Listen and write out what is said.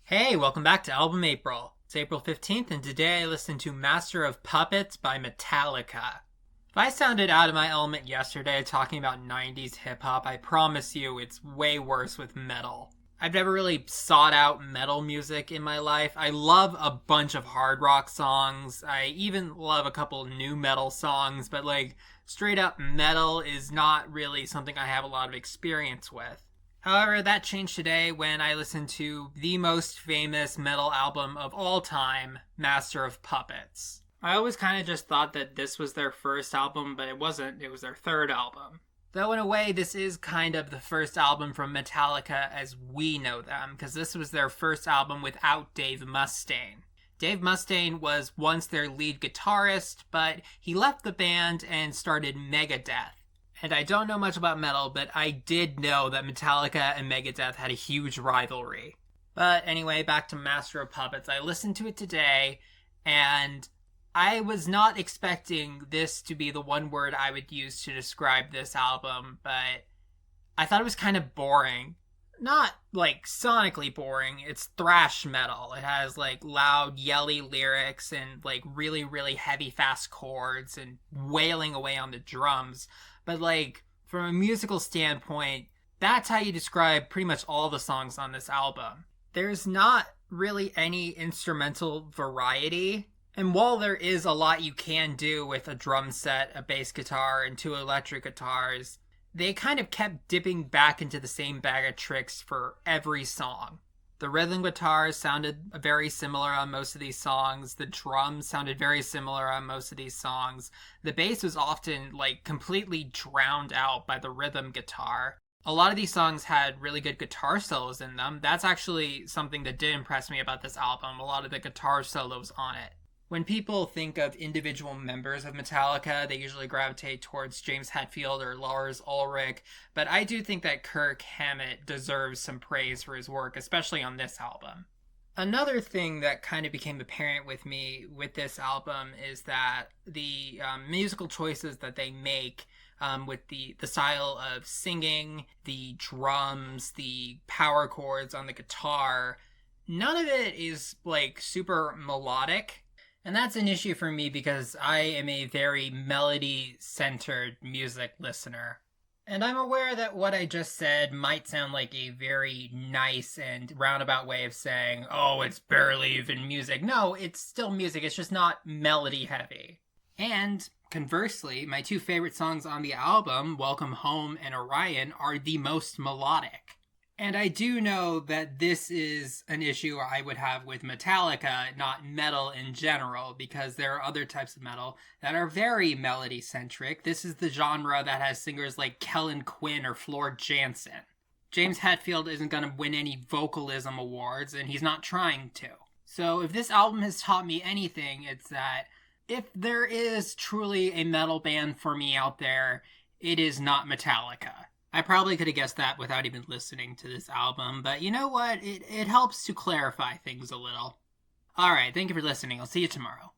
Hey, welcome back to Album April. It's April 15th, and today I listened to Master of Puppets by Metallica. If I sounded out of my element yesterday talking about 90s hip hop, I promise you it's way worse with metal. I've never really sought out metal music in my life. I love a bunch of hard rock songs. I even love a couple new metal songs, but straight up metal is not really something I have a lot of experience with. However, that changed today when I listened to the most famous metal album of all time, Master of Puppets. I always kind of just thought that this was their first album, but it wasn't. It was their third album. Though in a way, this is kind of the first album from Metallica as we know them, because this was their first album without Dave Mustaine. Dave Mustaine was once their lead guitarist, but he left the band and started Megadeth. And I don't know much about metal, but I did know that Metallica and Megadeth had a huge rivalry. But anyway, back to Master of Puppets. I listened to it today, and I was not expecting this to be the one word I would use to describe this album, but I thought it was kind of boring. Not sonically boring, it's thrash metal. It has loud, yelly lyrics and really, really heavy, fast chords and wailing away on the drums. But from a musical standpoint, that's how you describe pretty much all the songs on this album. There's not really any instrumental variety. And while there is a lot you can do with a drum set, a bass guitar, and two electric guitars, they kind of kept dipping back into the same bag of tricks for every song. The rhythm guitars sounded very similar on most of these songs. The drums sounded very similar on most of these songs. The bass was often completely drowned out by the rhythm guitar. A lot of these songs had really good guitar solos in them. That's actually something that did impress me about this album, a lot of the guitar solos on it. When people think of individual members of Metallica, they usually gravitate towards James Hetfield or Lars Ulrich, but I do think that Kirk Hammett deserves some praise for his work, especially on this album. Another thing that kind of became apparent with me with this album is that the musical choices that they make with the style of singing, the drums, the power chords on the guitar, none of it is super melodic. And that's an issue for me because I am a very melody-centered music listener. And I'm aware that what I just said might sound like a very nice and roundabout way of saying, oh, it's barely even music. No, it's still music, it's just not melody-heavy. And conversely, my two favorite songs on the album, Welcome Home and Orion, are the most melodic. And I do know that this is an issue I would have with Metallica, not metal in general, because there are other types of metal that are very melody-centric. This is the genre that has singers like Kellen Quinn or Floor Jansen. James Hetfield isn't going to win any vocalism awards, and he's not trying to. So if this album has taught me anything, it's that if there is truly a metal band for me out there, it is not Metallica. I probably could have guessed that without even listening to this album, but you know what? It helps to clarify things a little. Alright, thank you for listening. I'll see you tomorrow.